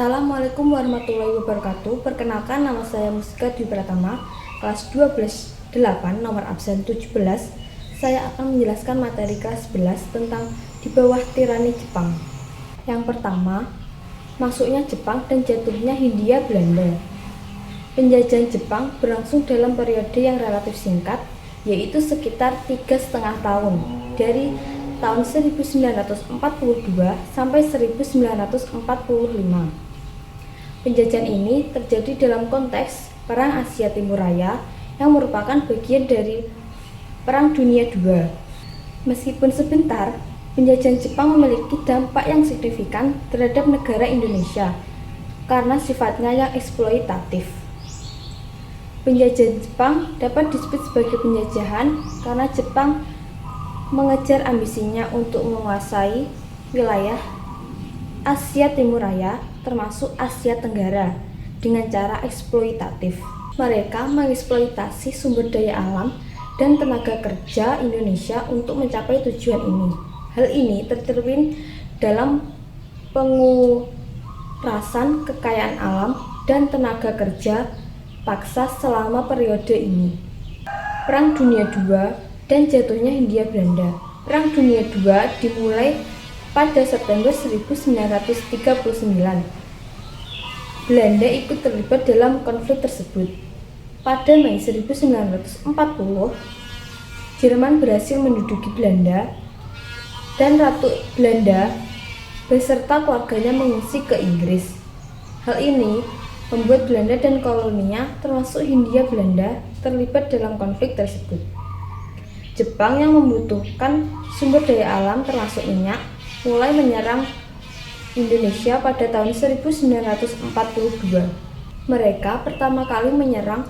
Assalamualaikum warahmatullahi wabarakatuh. Perkenalkan, nama saya Mustika Dwi Pratama, kelas 12-8, nomor absen 17. Saya akan menjelaskan materi kelas 11 tentang di bawah tirani Jepang. Yang pertama, masuknya Jepang dan jatuhnya Hindia Belanda. Penjajahan Jepang berlangsung dalam periode yang relatif singkat, yaitu sekitar 3,5 tahun, dari tahun 1942 sampai 1945. Penjajahan ini terjadi dalam konteks Perang Asia Timur Raya yang merupakan bagian dari Perang Dunia II. Meskipun sebentar, penjajahan Jepang memiliki dampak yang signifikan terhadap negara Indonesia karena sifatnya yang eksploitatif. Penjajahan Jepang dapat disebut sebagai penjajahan karena Jepang mengejar ambisinya untuk menguasai wilayah Asia Timur Raya termasuk Asia Tenggara dengan cara eksploitatif. Mereka mengeksploitasi sumber daya alam dan tenaga kerja Indonesia untuk mencapai tujuan ini. Hal ini tercermin dalam pengurasan kekayaan alam dan tenaga kerja paksa selama periode ini. Perang Dunia II dan jatuhnya Hindia Belanda. Perang Dunia II dimulai pada September 1939. Belanda ikut terlibat dalam konflik tersebut. Pada Mei 1940, Jerman berhasil menduduki Belanda dan Ratu Belanda beserta keluarganya mengungsi ke Inggris. Hal ini membuat Belanda dan koloninya termasuk Hindia Belanda terlibat dalam konflik tersebut. Jepang yang membutuhkan sumber daya alam termasuk minyak mulai menyerang Indonesia pada tahun 1942. Mereka pertama kali menyerang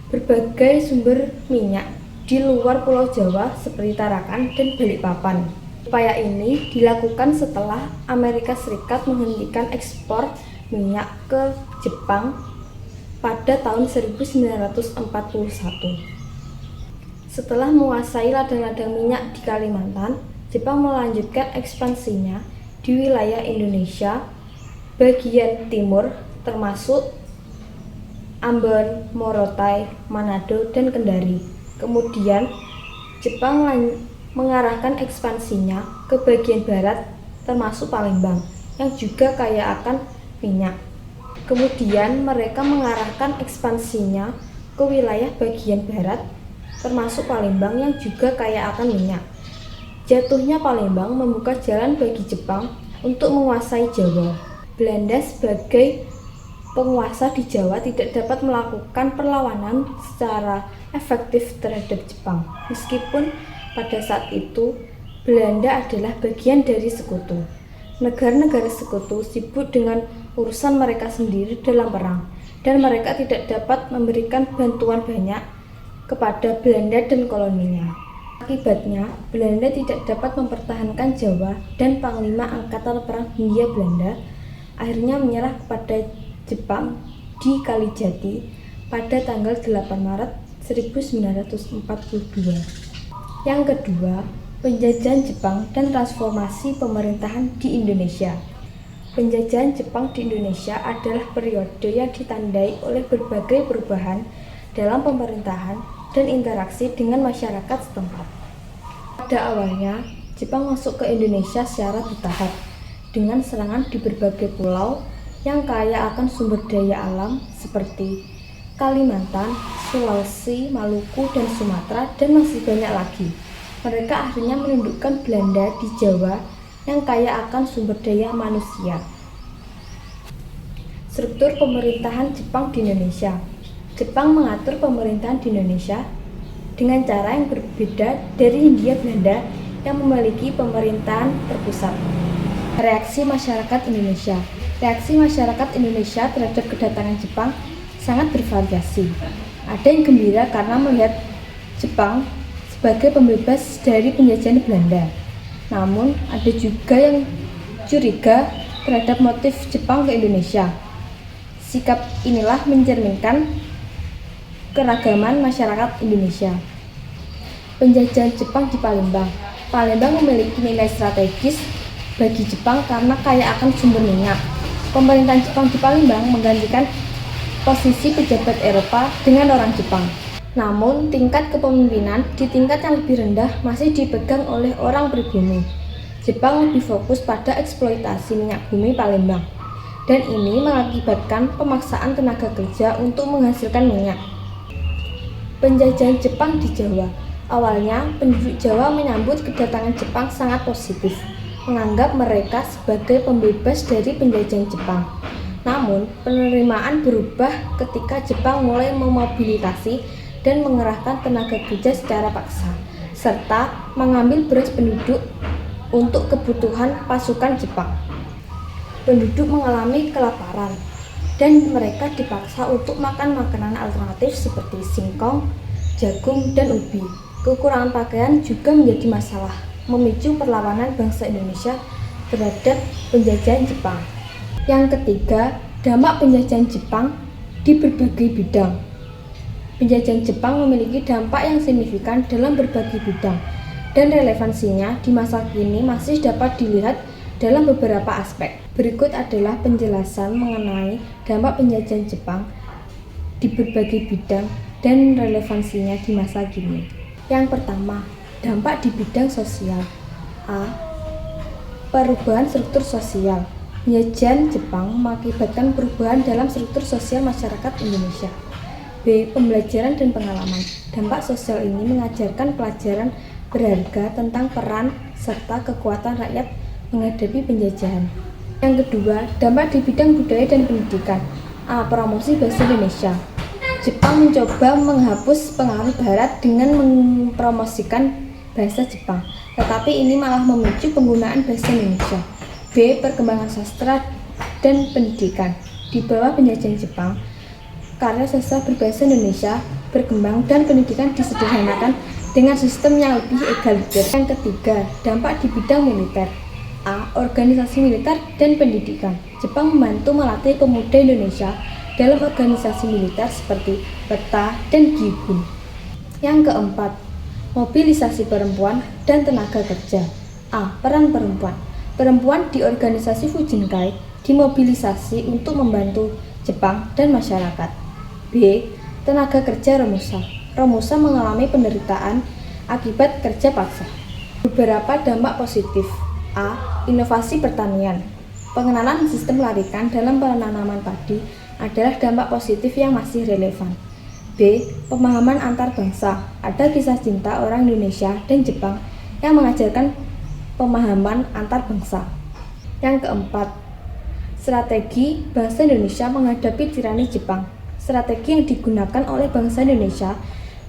berbagai sumber minyak di luar Pulau Jawa seperti Tarakan dan Balikpapan. Upaya ini dilakukan setelah Amerika Serikat menghentikan ekspor minyak ke Jepang pada tahun 1941. Setelah menguasai ladang-ladang minyak di Kalimantan, Jepang melanjutkan ekspansinya di wilayah Indonesia bagian timur termasuk Ambon, Morotai, Manado, dan Kendari. Kemudian Jepang mengarahkan ekspansinya ke bagian barat termasuk Palembang yang juga kaya akan minyak. Kemudian mereka mengarahkan ekspansinya ke wilayah bagian barat termasuk Palembang yang juga kaya akan minyak. Jatuhnya Palembang membuka jalan bagi Jepang untuk menguasai Jawa. Belanda sebagai penguasa di Jawa tidak dapat melakukan perlawanan secara efektif terhadap Jepang. Meskipun pada saat itu Belanda adalah bagian dari sekutu. Negara-negara sekutu sibuk dengan urusan mereka sendiri dalam perang, dan mereka tidak dapat memberikan bantuan banyak kepada Belanda dan koloninya. Akibatnya, Belanda tidak dapat mempertahankan Jawa dan Panglima Angkatan Perang Hindia Belanda akhirnya menyerah kepada Jepang di Kalijati pada tanggal 8 Maret 1942. Yang kedua, penjajahan Jepang dan transformasi pemerintahan di Indonesia. Penjajahan Jepang di Indonesia adalah periode yang ditandai oleh berbagai perubahan dalam pemerintahan dan interaksi dengan masyarakat setempat. Pada awalnya, Jepang masuk ke Indonesia secara bertahap dengan serangan di berbagai pulau yang kaya akan sumber daya alam seperti Kalimantan, Sulawesi, Maluku, dan Sumatera, dan masih banyak lagi. Mereka akhirnya menundukkan Belanda di Jawa yang kaya akan sumber daya manusia. Struktur pemerintahan Jepang di Indonesia. Jepang mengatur pemerintahan di Indonesia dengan cara yang berbeda dari Hindia Belanda yang memiliki pemerintahan terpusat. Reaksi masyarakat Indonesia. Reaksi masyarakat Indonesia terhadap kedatangan Jepang sangat bervariasi. Ada yang gembira karena melihat Jepang sebagai pembebas dari penjajahan Belanda. Namun, ada juga yang curiga terhadap motif Jepang ke Indonesia. Sikap inilah mencerminkan keragaman masyarakat Indonesia. Penjajahan Jepang di Palembang. Palembang memiliki nilai strategis bagi Jepang karena kaya akan sumber minyak. Pemerintahan Jepang di Palembang menggantikan posisi pejabat Eropa dengan orang Jepang. Namun, tingkat kepemimpinan di tingkat yang lebih rendah masih dipegang oleh orang pribumi. Jepang lebih fokus pada eksploitasi minyak bumi Palembang, dan ini mengakibatkan pemaksaan tenaga kerja untuk menghasilkan minyak. Penjajahan Jepang di Jawa. Awalnya, penduduk Jawa menyambut kedatangan Jepang sangat positif, menganggap mereka sebagai pembebas dari penjajahan Jepang. Namun, penerimaan berubah ketika Jepang mulai memobilisasi dan mengerahkan tenaga kerja secara paksa, serta mengambil beras penduduk untuk kebutuhan pasukan Jepang. Penduduk mengalami kelaparan, dan mereka dipaksa untuk makan makanan alternatif seperti singkong, jagung, dan ubi. Kekurangan pakaian juga menjadi masalah, memicu perlawanan bangsa Indonesia terhadap penjajahan Jepang. Yang ketiga, dampak penjajahan Jepang di berbagai bidang. Penjajahan Jepang memiliki dampak yang signifikan dalam berbagai bidang, dan relevansinya di masa kini masih dapat dilihat dalam beberapa aspek. Berikut adalah penjelasan mengenai dampak penjajahan Jepang di berbagai bidang dan relevansinya di masa kini. Yang pertama, dampak di bidang sosial. A. Perubahan struktur sosial. Penjajahan Jepang mengakibatkan perubahan dalam struktur sosial masyarakat Indonesia. B. Pembelajaran dan pengalaman. Dampak sosial ini mengajarkan pelajaran berharga tentang peran serta kekuatan rakyat menghadapi penjajahan. Yang kedua, dampak di bidang budaya dan pendidikan. A. Promosi bahasa Indonesia. Jepang mencoba menghapus pengaruh Barat dengan mempromosikan bahasa Jepang, tetapi ini malah memicu penggunaan bahasa Indonesia. B. Perkembangan sastra dan pendidikan. Di bawah penjajahan Jepang, karya sastra berbahasa Indonesia berkembang dan pendidikan disederhanakan dengan sistem yang lebih egaliter. Yang ketiga, dampak di bidang militer. A. Organisasi militer dan pendidikan. Jepang membantu melatih pemuda Indonesia dalam organisasi militer seperti PETA dan GIBUN. Yang keempat, mobilisasi perempuan dan tenaga kerja. A. Peran perempuan. Perempuan di organisasi Fujinkai dimobilisasi untuk membantu Jepang dan masyarakat. B. Tenaga kerja Romusa. Romusa mengalami penderitaan akibat kerja paksa. Beberapa dampak positif. A. Inovasi pertanian. Pengenalan sistem larikan dalam penanaman padi adalah dampak positif yang masih relevan. B. Pemahaman antar bangsa. Ada kisah cinta orang Indonesia dan Jepang yang mengajarkan pemahaman antar bangsa. Yang keempat, strategi bangsa Indonesia menghadapi tirani Jepang. Strategi yang digunakan oleh bangsa Indonesia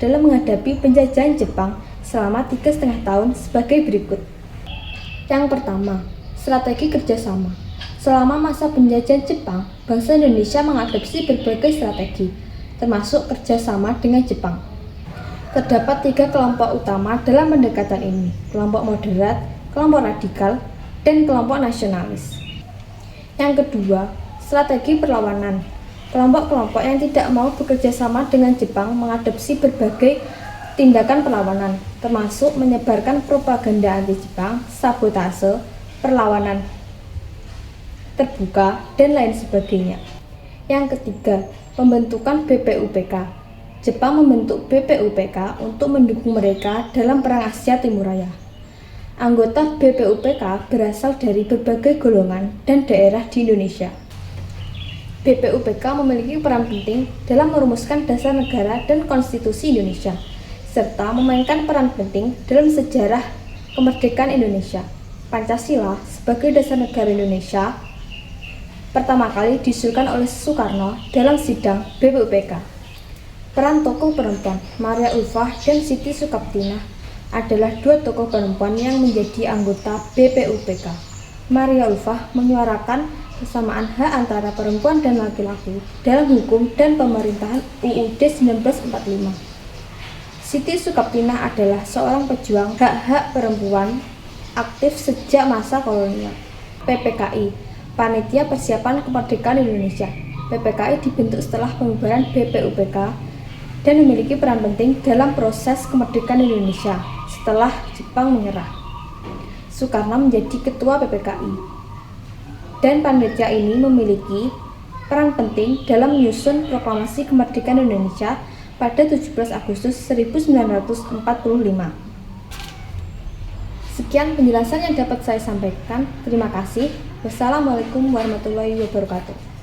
dalam menghadapi penjajahan Jepang selama 3,5 tahun sebagai berikut. Yang pertama, strategi kerjasama. Selama masa penjajahan Jepang, bangsa Indonesia mengadopsi berbagai strategi, termasuk kerjasama dengan Jepang. Terdapat 3 kelompok utama dalam pendekatan ini: kelompok moderat, kelompok radikal, dan kelompok nasionalis. Yang kedua, strategi perlawanan. Kelompok-kelompok yang tidak mau bekerja sama dengan Jepang mengadopsi berbagai tindakan perlawanan, termasuk menyebarkan propaganda anti-Jepang, sabotase, perlawanan terbuka, dan lain sebagainya. Yang ketiga, pembentukan BPUPK. Jepang membentuk BPUPK untuk mendukung mereka dalam Perang Asia Timur Raya. Anggota BPUPK berasal dari berbagai golongan dan daerah di Indonesia. BPUPK memiliki peran penting dalam merumuskan dasar negara dan konstitusi Indonesia, serta memainkan peran penting dalam sejarah kemerdekaan Indonesia. Pancasila sebagai dasar negara Indonesia pertama kali diusulkan oleh Soekarno dalam sidang BPUPK. Peran tokoh perempuan Maria Ulfah dan Siti Sukaptina adalah 2 tokoh perempuan yang menjadi anggota BPUPK. Maria Ulfah menyuarakan kesamaan hak antara perempuan dan laki-laki dalam hukum dan pemerintahan UUD 1945. Siti Sukaptina adalah seorang pejuang hak-hak perempuan aktif sejak masa kolonial. PPKI, Panitia Persiapan Kemerdekaan Indonesia. PPKI dibentuk setelah pembubaran BPUPK dan memiliki peran penting dalam proses kemerdekaan Indonesia setelah Jepang menyerah. Soekarno menjadi ketua PPKI. dan Pandeglang ini memiliki peran penting dalam menyusun proklamasi kemerdekaan Indonesia pada 17 Agustus 1945. Sekian penjelasan yang dapat saya sampaikan. Terima kasih. Wassalamualaikum warahmatullahi wabarakatuh.